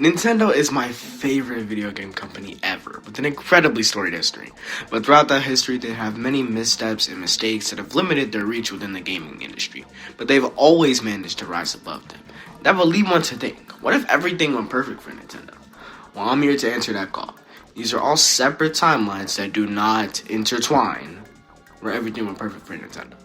Nintendo is my favorite video game company ever, with an incredibly storied history. But throughout that history, they have many missteps and mistakes that have limited their reach within the gaming industry. But they've always managed to rise above them. That would lead one to think, what if everything went perfect for Nintendo? Well, I'm here to answer that call. These are all separate timelines that do not intertwine, where everything went perfect for Nintendo.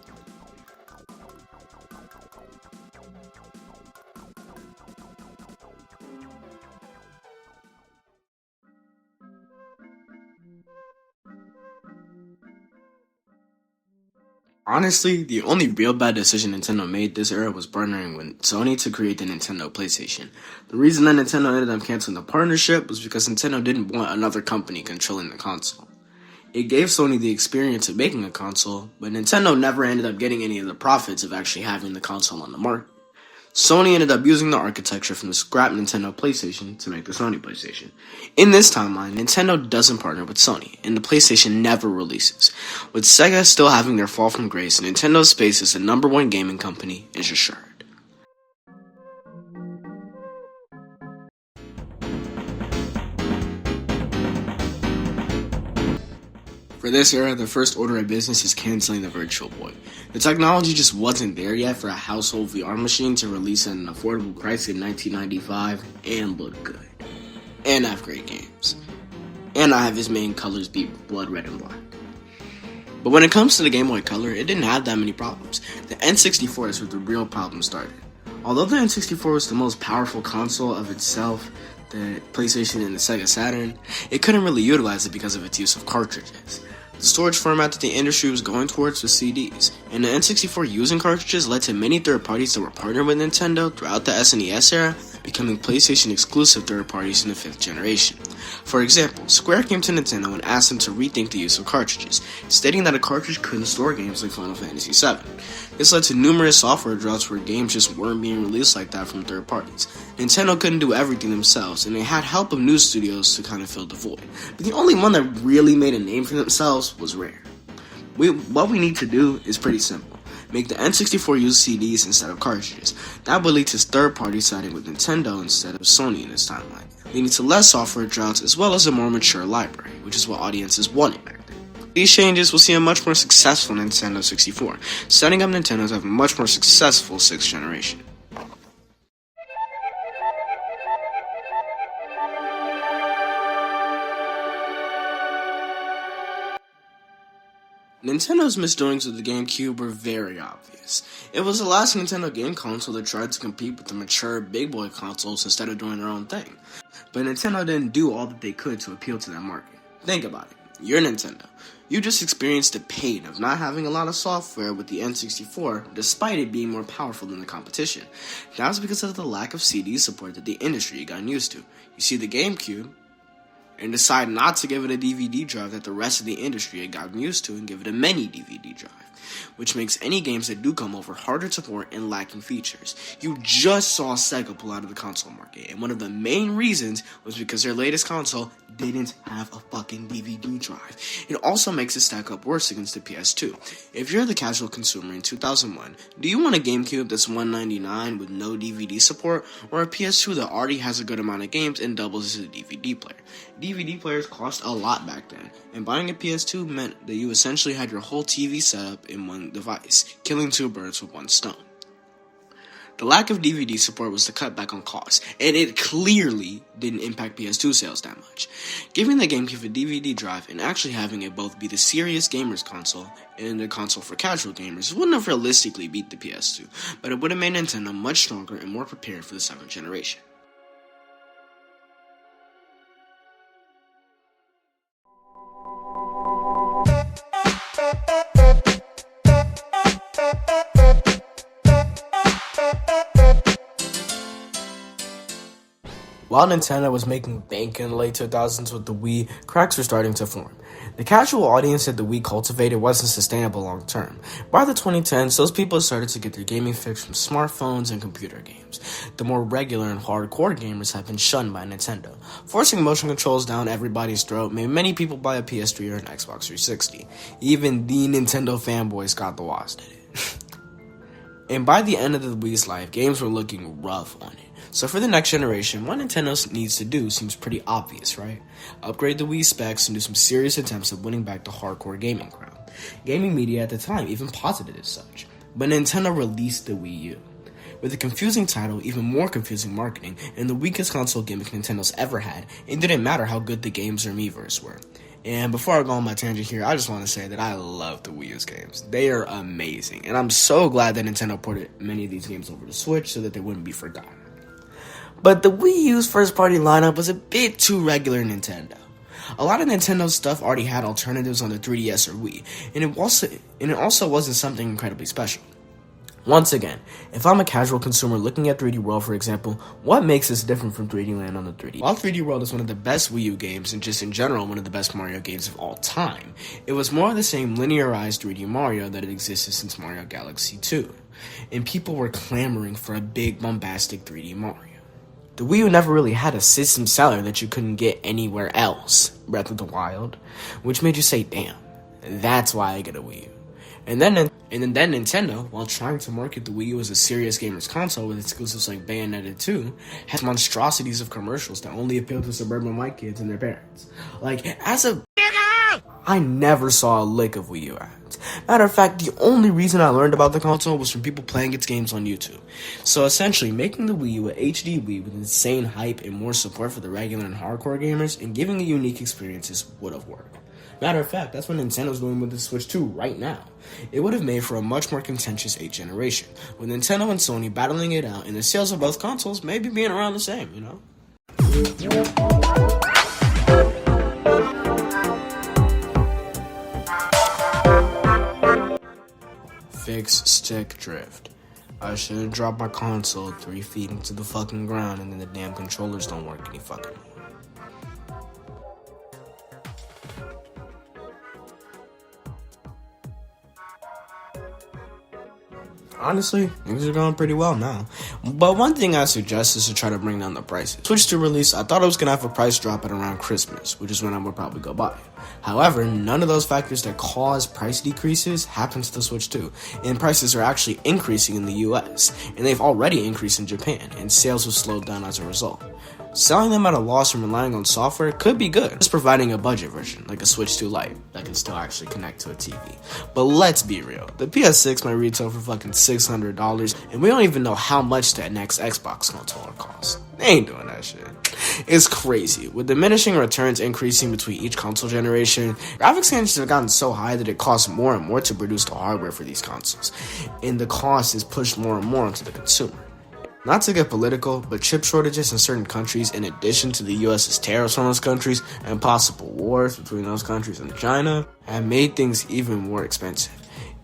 Honestly, the only real bad decision Nintendo made this era was partnering with Sony to create the Nintendo PlayStation. The reason that Nintendo ended up canceling the partnership was because Nintendo didn't want another company controlling the console. It gave Sony the experience of making a console, but Nintendo never ended up getting any of the profits of actually having the console on the market. Sony ended up using the architecture from the scrap Nintendo PlayStation to make the Sony PlayStation. In this timeline, Nintendo doesn't partner with Sony, and the PlayStation never releases. With Sega still having their fall from grace, Nintendo's space as the number one gaming company is assured. For this era, the first order of business is canceling the Virtual Boy. The technology just wasn't there yet for a household VR machine to release at an affordable price in 1995 and look good. And have great games. And not have his main colors be blood red and black. But when it comes to the Game Boy Color, it didn't have that many problems. The N64 is where the real problem started. Although the N64 was the most powerful console of itself, the PlayStation and the Sega Saturn, it couldn't really utilize it because of its use of cartridges. The storage format that the industry was going towards was CDs, and the N64 using cartridges led to many third parties that were partnered with Nintendo throughout the SNES era becoming PlayStation exclusive third parties in the 5th generation. For example, Square came to Nintendo and asked them to rethink the use of cartridges, stating that a cartridge couldn't store games like Final Fantasy VII. This led to numerous software droughts where games just weren't being released like that from third parties. Nintendo couldn't do everything themselves, and they had help of new studios to kind of fill the void. But the only one that really made a name for themselves was Rare. What we need to do is pretty simple. Make the N64 use CDs instead of cartridges. That would lead to third parties siding with Nintendo instead of Sony in this timeline, leading to less software droughts as well as a more mature library, which is what audiences wanted back then. These changes will see a much more successful Nintendo 64, setting up Nintendo to have a much more successful 6th generation. Nintendo's misdoings with the GameCube were very obvious. It was the last Nintendo game console that tried to compete with the mature big boy consoles instead of doing their own thing. But Nintendo didn't do all that they could to appeal to that market. Think about it. You're Nintendo. You just experienced the pain of not having a lot of software with the N64, despite it being more powerful than the competition. That was because of the lack of CD support that the industry had gotten used to. You see, the GameCube, and decide not to give it a DVD drive that the rest of the industry had gotten used to and give it a mini DVD drive, which makes any games that do come over harder to port and lacking features. You just saw Sega pull out of the console market, and one of the main reasons was because their latest console didn't have a fucking DVD drive. It also makes it stack up worse against the PS2. If you're the casual consumer in 2001, do you want a GameCube that's $199 with no DVD support, or a PS2 that already has a good amount of games and doubles as a DVD player? DVD players cost a lot back then, and buying a PS2 meant that you essentially had your whole TV setup in one device, killing two birds with one stone. The lack of DVD support was the cutback on costs, and it clearly didn't impact PS2 sales that much. Giving the GameCube a DVD drive and actually having it both be the serious gamers console and a console for casual gamers wouldn't have realistically beat the PS2, but it would have made Nintendo much stronger and more prepared for the 7th generation. While Nintendo was making bank in the late 2000s with the Wii, cracks were starting to form. The casual audience that the Wii cultivated wasn't sustainable long term. By the 2010s, those people started to get their gaming fix from smartphones and computer games. The more regular and hardcore gamers have been shunned by Nintendo. Forcing motion controls down everybody's throat made many people buy a PS3 or an Xbox 360. Even the Nintendo fanboys got the wasp at it. And by the end of the Wii's life, games were looking rough on it. So for the next generation, what Nintendo needs to do seems pretty obvious, right? Upgrade the Wii specs and do some serious attempts at winning back the hardcore gaming crowd. Gaming media at the time even posited as such. But Nintendo released the Wii U. With a confusing title, even more confusing marketing, and the weakest console gimmick Nintendo's ever had, it didn't matter how good the games or Miiverse were. And before I go on my tangent here, I just want to say that I love the Wii U's games. They are amazing, and I'm so glad that Nintendo ported many of these games over to Switch so that they wouldn't be forgotten. But the Wii U's first-party lineup was a bit too regular Nintendo. A lot of Nintendo's stuff already had alternatives on the 3DS or Wii, and it also wasn't something incredibly special. Once again, if I'm a casual consumer looking at 3D World, for example, what makes this different from 3D Land on the 3D? While 3D World is one of the best Wii U games, and just in general one of the best Mario games of all time, it was more of the same linearized 3D Mario that had existed since Mario Galaxy 2, and people were clamoring for a big, bombastic 3D Mario. The Wii U never really had a system seller that you couldn't get anywhere else, Breath of the Wild, which made you say, damn, that's why I get a Wii U. And then Nintendo, while trying to market the Wii U as a serious gamer's console with exclusives like Bayonetta 2, had monstrosities of commercials that only appealed to suburban white kids and their parents. I never saw a lick of Wii U ads. Matter of fact, the only reason I learned about the console was from people playing its games on YouTube. So essentially, making the Wii U a HD Wii with insane hype and more support for the regular and hardcore gamers and giving it unique experiences would have worked. Matter of fact, that's what Nintendo's doing with the Switch 2 right now. It would have made for a much more contentious 8th generation, with Nintendo and Sony battling it out and the sales of both consoles maybe being around the same, you know? Fix stick drift. I should have dropped my console 3 feet into the fucking ground and then the damn controllers don't work any fucking more. Honestly, things are going pretty well now. But one thing I suggest is to try to bring down the prices. Switch 2 release, I thought it was going to have a price drop at around Christmas, which is when I would probably go buy it. However, none of those factors that cause price decreases happen to the Switch 2, and prices are actually increasing in the US, and they've already increased in Japan, and sales have slowed down as a result. Selling them at a loss and relying on software could be good, just providing a budget version, like a Switch 2 Lite, that can still actually connect to a TV. But let's be real, the PS6 might retail for fucking $600, and we don't even know how much that next Xbox controller costs. They ain't doing that shit. It's crazy. With diminishing returns increasing between each console generation, graphics engines have gotten so high that it costs more and more to produce the hardware for these consoles, and the cost is pushed more and more onto the consumer. Not to get political, but chip shortages in certain countries, in addition to the US's tariffs on those countries and possible wars between those countries and China, have made things even more expensive.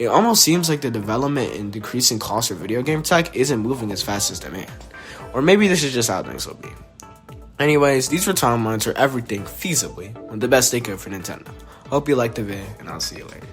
It almost seems like the development and decreasing cost for video game tech isn't moving as fast as demand. Or maybe this is just how things will be. Anyways, these were timelines for everything feasibly, and the best they could for Nintendo. Hope you liked the vid, and I'll see you later.